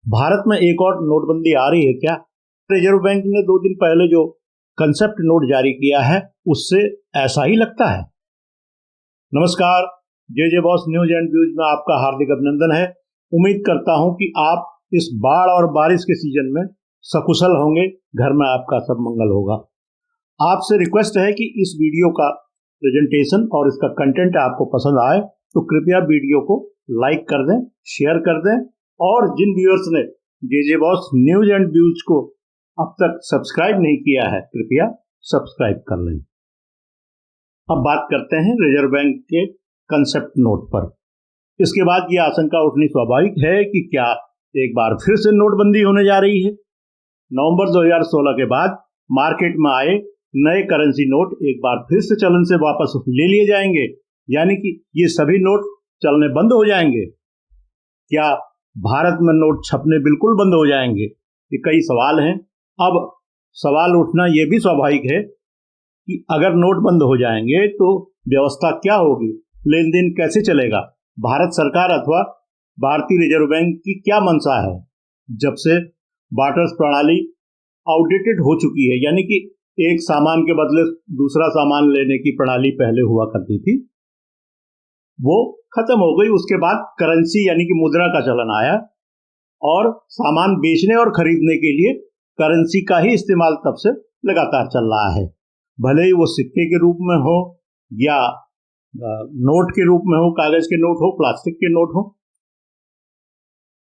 भारत में एक और नोटबंदी आ रही है क्या? रिजर्व बैंक ने 2 दिन पहले जो कंसेप्ट नोट जारी किया है उससे ऐसा ही लगता है। नमस्कार, जे बॉस न्यूज एंड व्यूज में आपका हार्दिक अभिनंदन है। उम्मीद करता हूं कि आप इस बाढ़ और बारिश के सीजन में सकुशल होंगे, घर में आपका सब मंगल होगा। आपसे रिक्वेस्ट है कि इस वीडियो का प्रेजेंटेशन और इसका कंटेंट आपको पसंद आए तो कृपया वीडियो को लाइक कर दें, शेयर कर दें और जिन व्यूअर्स ने जे बॉस न्यूज एंड व्यूज को अब तक सब्सक्राइब नहीं किया है कृपया सब्सक्राइब कर लें। अब बात करते हैं रिजर्व बैंक के कंसेप्ट नोट पर। इसके बाद ये आशंका उठनी स्वाभाविक है कि क्या एक बार फिर से नोटबंदी होने जा रही है। नवंबर 2016 के बाद मार्केट में आए नए करेंसी नोट एक बार फिर से चलन से वापस ले लिए जाएंगे, यानी कि ये सभी नोट चलने बंद हो जाएंगे। क्या भारत में नोट छपने बिल्कुल बंद हो जाएंगे? ये कई सवाल हैं। अब सवाल उठना ये भी स्वाभाविक है कि अगर नोट बंद हो जाएंगे तो व्यवस्था क्या होगी, लेन देन कैसे चलेगा, भारत सरकार अथवा भारतीय रिजर्व बैंक की क्या मंशा है। जब से बार्टर प्रणाली आउटडेटेड हो चुकी है, यानी कि एक सामान के बदले दूसरा सामान लेने की प्रणाली पहले हुआ करती थी, वो खत्म हो गई। उसके बाद करेंसी यानी कि मुद्रा का चलन आया और सामान बेचने और खरीदने के लिए करेंसी का ही इस्तेमाल तब से लगातार चल रहा है, भले ही वो सिक्के के रूप में हो या नोट के रूप में हो, कागज के नोट हो, प्लास्टिक के नोट हो।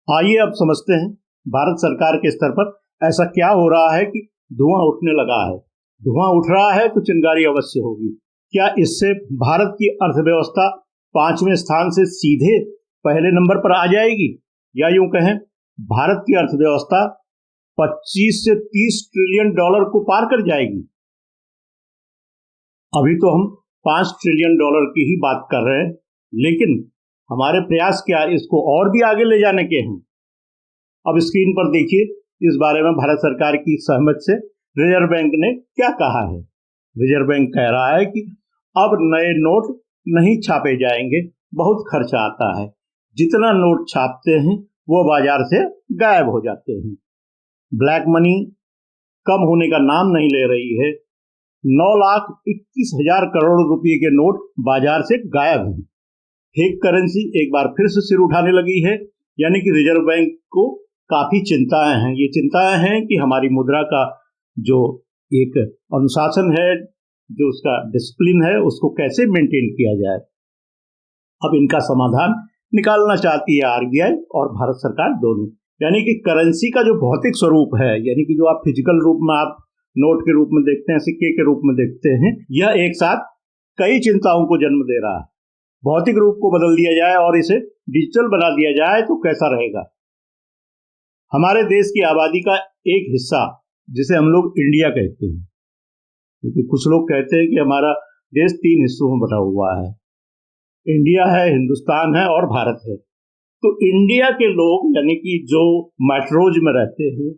आइए अब समझते हैं भारत सरकार के स्तर पर ऐसा क्या हो रहा है कि धुआं उठने लगा है। धुआं उठ रहा है तो चिंगारी अवश्य होगी। क्या इससे भारत की अर्थव्यवस्था 5वें स्थान से सीधे पहले नंबर पर आ जाएगी, या यूं कहें भारत की अर्थव्यवस्था 25 से 30 ट्रिलियन डॉलर को पार कर जाएगी? अभी तो हम 5 ट्रिलियन डॉलर की ही बात कर रहे हैं, लेकिन हमारे प्रयास क्या इसको और भी आगे ले जाने के हैं। अब स्क्रीन पर देखिए, इस बारे में भारत सरकार की सहमति से रिजर्व बैंक ने क्या कहा है। रिजर्व बैंक कह रहा है कि अब नए नोट नहीं छापे जाएंगे, बहुत खर्चा आता है। जितना नोट छापते हैं वो बाजार से गायब हो जाते हैं। ब्लैक मनी कम होने का नाम नहीं ले रही है। 9,21,000 करोड़ रुपए के नोट बाजार से गायब हैं। फेक करेंसी एक बार फिर से सिर उठाने लगी है, यानी कि रिजर्व बैंक को काफी चिंताएं हैं। ये चिंताएं हैं कि हमारी मुद्रा का जो एक अनुशासन है, जो उसका डिसिप्लिन है, उसको कैसे मेंटेन किया जाए। अब इनका समाधान निकालना चाहती है आरबीआई और भारत सरकार दोनों, यानी कि करेंसी का जो भौतिक स्वरूप है, यानी कि जो आप फिजिकल रूप में आप नोट के रूप में देखते हैं, सिक्के के रूप में देखते हैं, यह एक साथ कई चिंताओं को जन्म दे रहा है। भौतिक रूप को बदल दिया जाए और इसे डिजिटल बना दिया जाए तो कैसा रहेगा। हमारे देश की आबादी का एक हिस्सा, जिसे हम लोग इंडिया कहते हैं, क्योंकि कुछ लोग कहते हैं कि हमारा देश 3 हिस्सों में बटा हुआ है, इंडिया है, हिंदुस्तान है और भारत है। तो इंडिया के लोग, यानी कि जो मेट्रोज में रहते हैं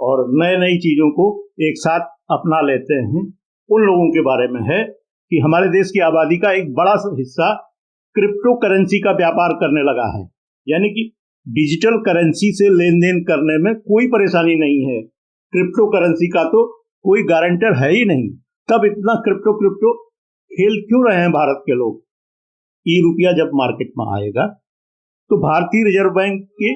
और नई नई चीजों को एक साथ अपना लेते हैं, उन लोगों के बारे में है कि हमारे देश की आबादी का एक बड़ा हिस्सा क्रिप्टो करेंसी का व्यापार करने लगा है, यानी कि डिजिटल करेंसी से लेन देन करने में कोई परेशानी नहीं है। क्रिप्टो करेंसी का तो कोई गारंटर है ही नहीं, तब इतना क्रिप्टो खेल क्यों रहे हैं भारत के लोग। ई रुपया जब मार्केट में आएगा तो भारतीय रिजर्व बैंक की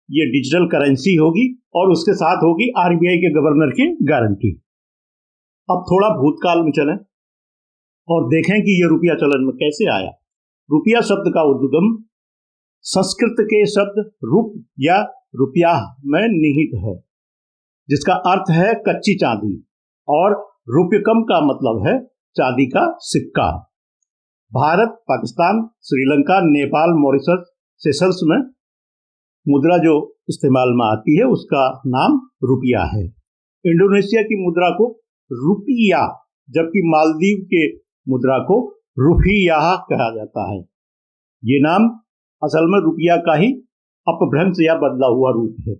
ये डिजिटल करेंसी होगी और उसके साथ होगी आरबीआई के गवर्नर की गारंटी। अब थोड़ा भूतकाल में चलें और देखें कि ये रुपया चलन में कैसे आया। रुपया शब्द का उद्गम संस्कृत के शब्द रुप या रुपया में निहित है, जिसका अर्थ है कच्ची चांदी, और रुपयकम का मतलब है चांदी का सिक्का। भारत, पाकिस्तान, श्रीलंका, नेपाल, मॉरिशस, सेशल्स में मुद्रा जो इस्तेमाल में आती है उसका नाम रुपया है। इंडोनेशिया की मुद्रा को रुपिया, जबकि मालदीव के मुद्रा को रुफिया कहा जाता है। ये नाम असल में रुपया का ही अपभ्रंश या बदला हुआ रूप है।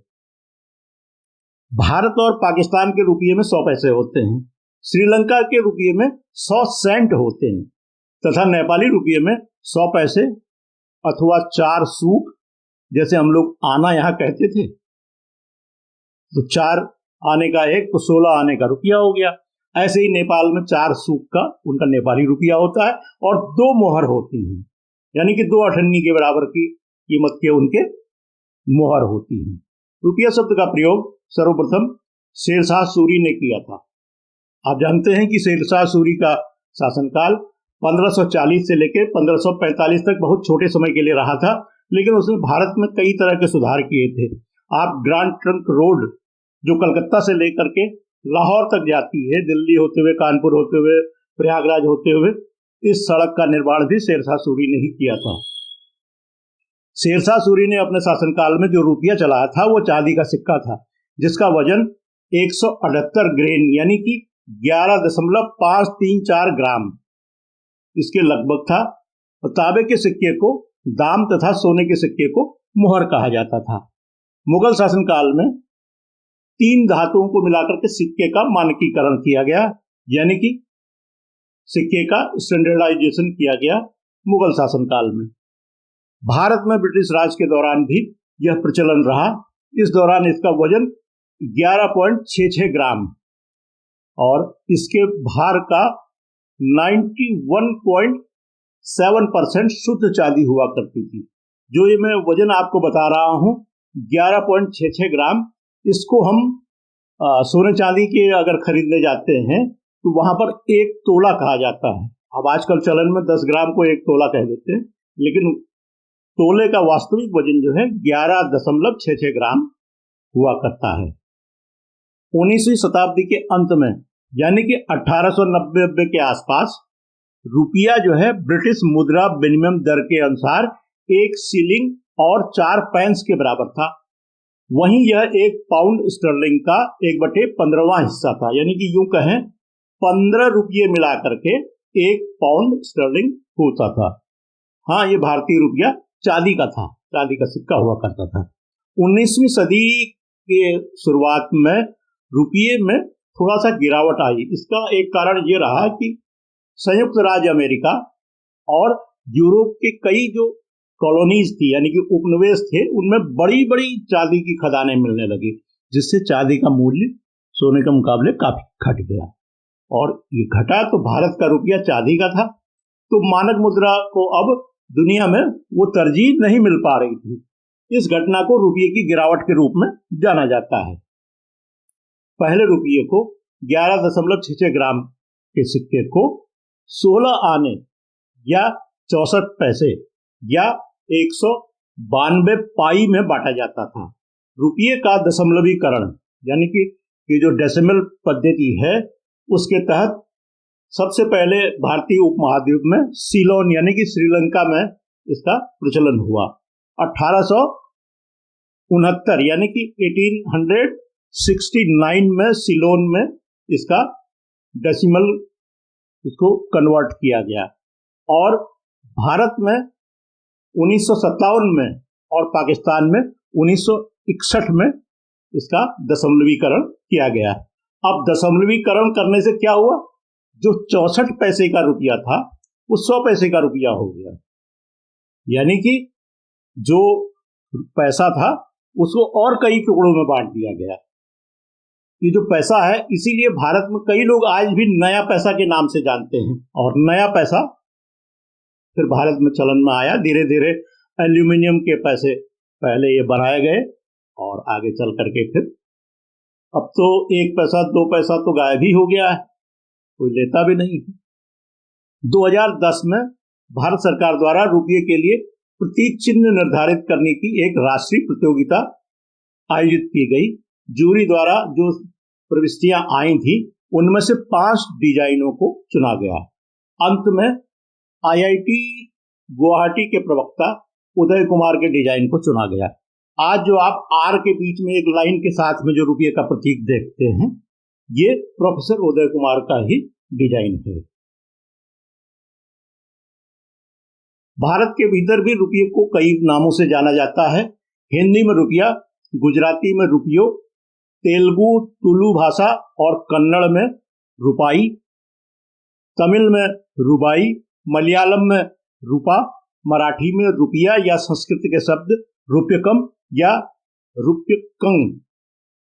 भारत और पाकिस्तान के रुपये में 100 पैसे होते हैं, श्रीलंका के रुपये में 100 सेंट होते हैं तथा नेपाली रुपये में 100 पैसे अथवा 4 सूक, जैसे हम लोग आना यहाँ कहते थे, तो 4 आने का 1 तो 16 आने का रुपया हो गया। ऐसे ही नेपाल में 4 सूक का उनका नेपाली रुपया होता है और 2 मोहर होती हैं, यानी कि 2 अठन्नी के बराबर की कीमत के उनके मोहर होती हैं। रुपया शब्द का प्रयोग सर्वप्रथम शेरशाह सूरी ने किया था। आप जानते हैं कि शेरशाह सूरी का शासनकाल 1540 से लेकर 1545 तक बहुत छोटे समय के लिए रहा था, लेकिन उसने भारत में कई तरह के सुधार किए थे। आप ग्रांड ट्रंक रोड जो कलकत्ता से लेकर के लाहौर तक जाती है, दिल्ली होते हुए, कानपुर होते हुए, प्रयागराज होते हुए, इस सड़क का निर्माण भी शेरशाह सूरी ने ही किया था। शेरशाह सूरी ने अपने शासनकाल में जो रुपया चलाया था वो चांदी का सिक्का था, जिसका वजन 178 ग्रेन यानी कि 11.534 ग्राम इसके लगभग था। तांबे के सिक्के को दाम तथा सोने के सिक्के को मुहर कहा जाता था। मुगल शासनकाल में 3 धातुओं को मिलाकर के सिक्के का मानकीकरण किया गया, यानी कि सिक्के का स्टैंडर्डाइजेशन किया गया मुगल शासनकाल में। भारत में ब्रिटिश राज के दौरान भी यह प्रचलन रहा। इस दौरान इसका वजन 11.66 ग्राम और इसके भार का 91.7% शुद्ध चांदी हुआ करती थी। जो ये मैं वजन आपको बता रहा हूं 11.66 ग्राम, इसको हम सोने चांदी के अगर खरीदने जाते हैं तो वहां पर 1 तोला कहा जाता है। अब आजकल चलन में 10 ग्राम को 1 तोला कह देते हैं, लेकिन तोले का वास्तविक वजन जो है 11.66 ग्राम हुआ करता है। 19वीं शताब्दी के अंत में यानी कि 1890 के आसपास रुपया जो है ब्रिटिश मुद्रा विनिमय दर के अनुसार 1 शिलिंग और 4 पैंस के बराबर था। वहीं यह 1 पाउंड स्टर्लिंग का 1/15वां हिस्सा था, यानी कि यूं कहें 15 रुपये मिला करके 1 पाउंड स्टर्लिंग होता था। हाँ, ये भारतीय रुपया चांदी का था, चांदी का सिक्का हुआ करता था। 19वीं सदी के शुरुआत में रुपये में थोड़ा सा गिरावट आई। इसका एक कारण ये रहा कि संयुक्त राज्य अमेरिका और यूरोप के कई जो कॉलोनीज थी यानी कि उपनिवेश थे, उनमें बड़ी बड़ी चांदी की खदानें मिलने लगी, जिससे चांदी का मूल्य सोने के मुकाबले काफी घट गया। और ये घटा तो भारत का रुपया चांदी का था, तो मानक मुद्रा को अब दुनिया में वो तरजीह नहीं मिल पा रही थी। इस घटना को रुपये की गिरावट के रूप में जाना जाता है। पहले रुपये को 11.66 ग्राम के सिक्के को 16 आने या 64 पैसे या 192 पाई में बांटा जाता था। रुपये का दशमलवीकरण यानी कि ये जो डेसिमल पद्धति है, उसके तहत सबसे पहले भारतीय उपमहाद्वीप में सीलोन यानी कि श्रीलंका में इसका प्रचलन हुआ। 1869 यानी कि 1869 में सीलोन में इसका डेसिमल इसको कन्वर्ट किया गया और भारत में 1957 में और पाकिस्तान में 1961 में इसका दशमलवीकरण किया गया। अब दशमलवीकरण करने से क्या हुआ, जो 64 पैसे का रुपया था वो 100 पैसे का रुपया हो गया, यानी कि जो पैसा था उसको और कई टुकड़ों में बांट दिया गया। ये जो पैसा है, इसीलिए भारत में कई लोग आज भी नया पैसा के नाम से जानते हैं। और नया पैसा फिर भारत में चलन में आया। धीरे धीरे एल्यूमिनियम के पैसे पहले ये बनाए गए और आगे चल करके फिर अब तो 1 पैसा 2 पैसा तो गायब ही हो गया है, कोई लेता भी नहीं। 2010 में भारत सरकार द्वारा रुपये के लिए प्रतीक चिन्ह निर्धारित करने की एक राष्ट्रीय प्रतियोगिता आयोजित की गई। जूरी द्वारा जो प्रविष्टियां आई थी उनमें से 5 डिजाइनों को चुना गया। अंत में IIT गुवाहाटी के प्रवक्ता उदय कुमार के डिजाइन को चुना गया। आज जो आप R के बीच में एक लाइन के साथ में जो रुपये का प्रतीक देखते हैं, ये प्रोफेसर उदय कुमार का ही डिजाइन है। भारत के भीतर भी रुपये को कई नामों से जाना जाता है। हिंदी में रुपया, गुजराती में रुपयो, तेलुगु तुलु भाषा और कन्नड़ में रुपाई, तमिल में रुबाई, मलयालम में रूपा, मराठी में रुपया या संस्कृत के शब्द रुप्यकम या रुप्यकं,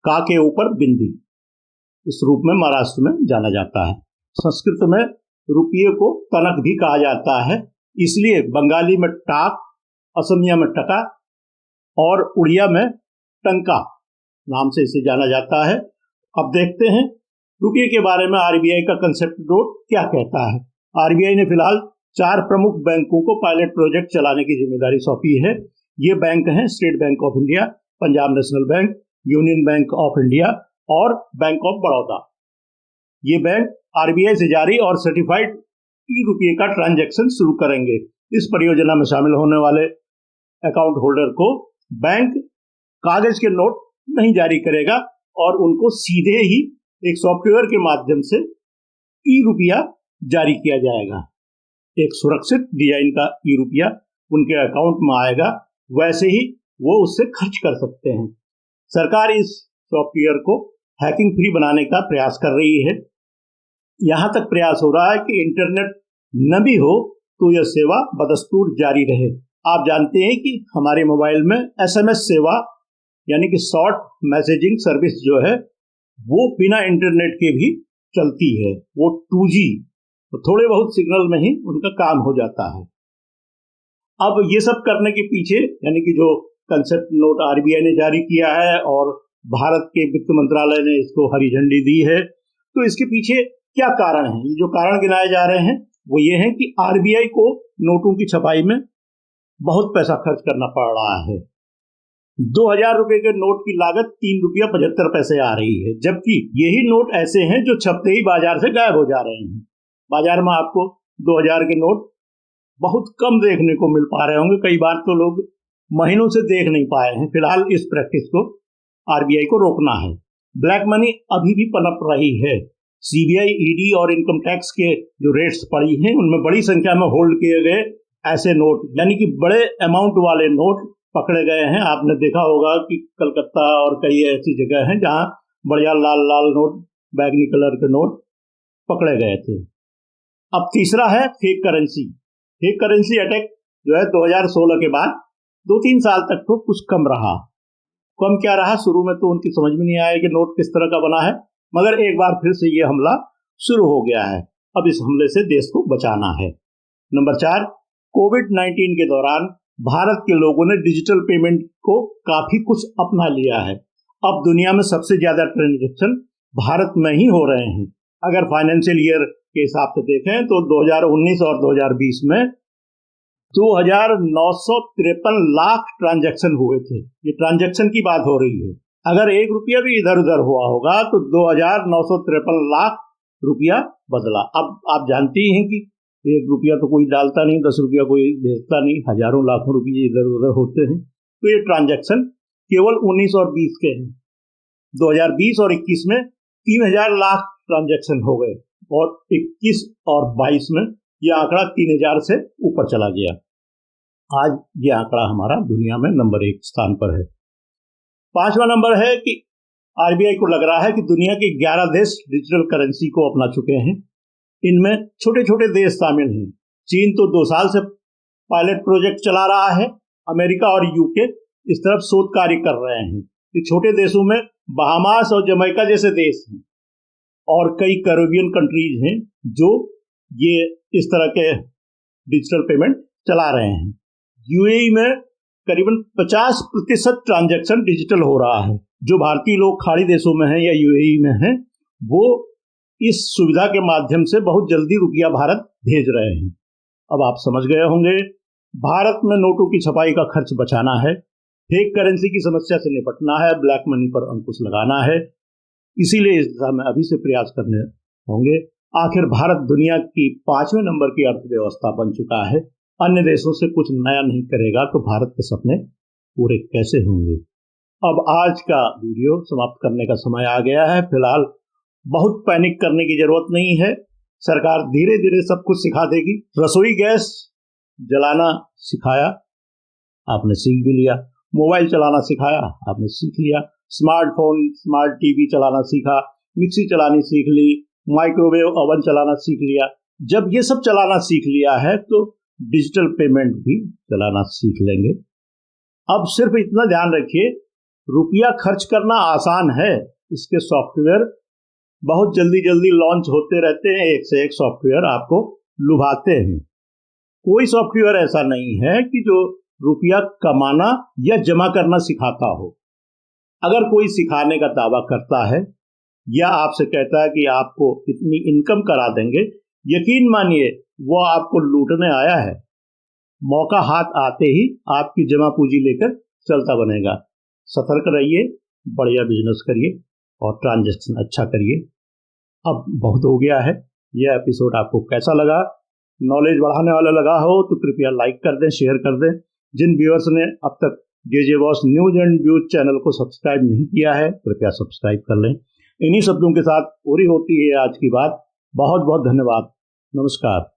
का के ऊपर बिंदी, इस रूप में महाराष्ट्र में जाना जाता है। संस्कृत में रुपये को तनक भी कहा जाता है, इसलिए बंगाली में टाक, असमिया में टका और उड़िया में टंका नाम से इसे जाना जाता है। अब देखते हैं रुपये के बारे में आरबीआई का कंसेप्ट नोट क्या कहता है। आरबीआई ने फिलहाल 4 प्रमुख बैंकों को पायलट प्रोजेक्ट चलाने की जिम्मेदारी सौंपी है। ये बैंक हैं state bank of India, Punjab national bank, union bank of India और बैंक ऑफ बड़ौदा। ये बैंक आरबीआई से जारी और सर्टिफाइड ई रुपये का ट्रांजैक्शन शुरू करेंगे। इस परियोजना में शामिल होने वाले अकाउंट होल्डर को बैंक कागज के नोट नहीं जारी करेगा और उनको सीधे ही एक सॉफ्टवेयर के माध्यम से ई रुपया जारी किया जाएगा। एक सुरक्षित डिजाइन का ई रुपया उनके अकाउंट में आएगा, वैसे ही वो उससे खर्च कर सकते हैं। सरकार इस सॉफ्टवेयर को हैकिंग फ्री बनाने का प्रयास कर रही है। यहां तक प्रयास हो रहा है कि इंटरनेट न भी हो तो यह सेवा बदस्तूर जारी रहे। आप जानते हैं कि हमारे मोबाइल में एसएमएस सेवा यानी कि शॉर्ट मैसेजिंग सर्विस जो है वो बिना इंटरनेट के भी चलती है। वो 2G, तो थोड़े बहुत सिग्नल में ही उनका काम हो जाता है। अब ये सब करने के पीछे यानी कि जो कंसेप्ट नोट आरबीआई ने जारी किया है और भारत के वित्त मंत्रालय ने इसको हरी झंडी दी है, तो इसके पीछे क्या कारण है? ये जो कारण गिनाए जा रहे हैं वो ये है कि आरबीआई को नोटों की छपाई में बहुत पैसा खर्च करना पड़ रहा है। 2000 रुपए के नोट की लागत 3 रुपया 75 पैसे आ रही है, जबकि यही नोट ऐसे हैं जो छपते ही बाजार से गायब हो जा रहे हैं। बाजार में आपको 2000 के नोट बहुत कम देखने को मिल पा रहे होंगे, कई बार तो लोग महीनों से देख नहीं पाए हैं। फिलहाल इस प्रैक्टिस को आरबीआई को रोकना है। ब्लैक मनी अभी भी पनप रही है। सीबीआई, ईडी और इनकम टैक्स के जो रेट्स पड़ी हैं उनमें बड़ी संख्या में होल्ड किए गए ऐसे नोट यानी कि बड़े अमाउंट वाले नोट पकड़े गए हैं। आपने देखा होगा कि कलकत्ता और कई ऐसी जगह हैं जहां बढ़िया लाल लाल नोट, बैगनी कलर के नोट पकड़े गए थे। अब तीसरा है fake currency. Fake currency attack जो है 2016 के बाद 2-3 साल तक तो कुछ कम रहा। कम क्या रहा, शुरू में तो उनकी समझ में नहीं आया कि नोट किस तरह का बना है, मगर एक बार फिर से ये हमला शुरू हो गया है। अब इस हमले से देश को बचाना है। नंबर 4, कोविड-19 के दौरान भारत के लोगों ने डिजिटल पेमेंट को काफी कुछ अपना लिया है। अब दुनिया में सबसे ज्यादा ट्रांजैक्शन भारत में ही हो रहे हैं। अगर फाइनेंशियल ईयर के हिसाब से देखें तो 2019 और 2020 में 2953 लाख ट्रांजैक्शन हुए थे। ये ट्रांजैक्शन की बात हो रही है। अगर 1 रुपया भी इधर उधर हुआ होगा तो 2953 लाख रुपया बदला। अब आप जानती हैं कि 1 रुपया तो कोई डालता नहीं, 10 रुपया कोई भेजता नहीं, हजारों लाखों रुपये इधर उधर होते हैं। तो ये ट्रांजैक्शन केवल 19 और 20 के हैं। 2020 और 21 में 3000 लाख ट्रांजैक्शन हो गए और 21 और 22 में यह आंकड़ा 3000 से ऊपर चला गया। आज ये आंकड़ा हमारा दुनिया में नंबर 1 स्थान पर है। 5वां नंबर है कि आरबीआई को लग रहा है कि दुनिया के 11 देश डिजिटल करेंसी को अपना चुके हैं। इनमें छोटे छोटे देश शामिल हैं। चीन तो 2 साल से पायलट प्रोजेक्ट चला रहा है। अमेरिका और यूके इस तरफ शोध कार्य कर रहे हैं। ये छोटे देशों में बहामास और जमैका जैसे देश हैं और कई कैरिबियन कंट्रीज हैं जो ये इस तरह के डिजिटल पेमेंट चला रहे हैं। यूएई में करीबन 50% ट्रांजैक्शन डिजिटल हो रहा है। जो भारतीय लोग खाड़ी देशों में हैं या यूएई में हैं वो इस सुविधा के माध्यम से बहुत जल्दी रुपया भारत भेज रहे हैं। अब आप समझ गए होंगे, भारत में नोटों की छपाई का खर्च बचाना है, फेक करेंसी की समस्या से निपटना है, ब्लैक मनी पर अंकुश लगाना है। इसीलिए इस दिशा में अभी से प्रयास करने होंगे। आखिर भारत दुनिया की 5वें नंबर की अर्थव्यवस्था बन चुका है। अन्य देशों से कुछ नया नहीं करेगा तो भारत के सपने पूरे कैसे होंगे। अब आज का वीडियो समाप्त करने का समय आ गया है। फिलहाल बहुत पैनिक करने की जरूरत नहीं है। सरकार धीरे धीरे सब कुछ सिखा देगी। रसोई गैस जलाना सिखाया, आपने सीख भी लिया। मोबाइल चलाना सिखाया, आपने सीख लिया। स्मार्टफोन, स्मार्ट टीवी चलाना सीखा, मिक्सी चलानी सीख ली, माइक्रोवेव ओवन चलाना सीख लिया। जब ये सब चलाना सीख लिया है तो डिजिटल पेमेंट भी चलाना सीख लेंगे। अब सिर्फ इतना ध्यान रखिए रुपया खर्च करना आसान है, इसके सॉफ्टवेयर बहुत जल्दी जल्दी लॉन्च होते रहते हैं, एक से एक सॉफ्टवेयर आपको लुभाते हैं। कोई सॉफ्टवेयर ऐसा नहीं है कि जो रुपया कमाना या जमा करना सिखाता हो। अगर कोई सिखाने का दावा करता है या आपसे कहता है कि आपको इतनी इनकम करा देंगे, यकीन मानिए वो आपको लूटने आया है। मौका हाथ आते ही आपकी जमा पूंजी लेकर चलता बनेगा। सतर्क रहिए, बढ़िया बिजनेस करिए और ट्रांजैक्शन अच्छा करिए। अब बहुत हो गया है। यह एपिसोड आपको कैसा लगा? नॉलेज बढ़ाने वाला लगा हो तो कृपया लाइक कर दें, शेयर कर दें। जिन व्यूअर्स ने अब तक JJ boss news and views channel को सब्सक्राइब नहीं किया है, कृपया सब्सक्राइब कर लें। इन्हीं शब्दों के साथ पूरी होती है आज की बात। बहुत बहुत धन्यवाद। नमस्कार।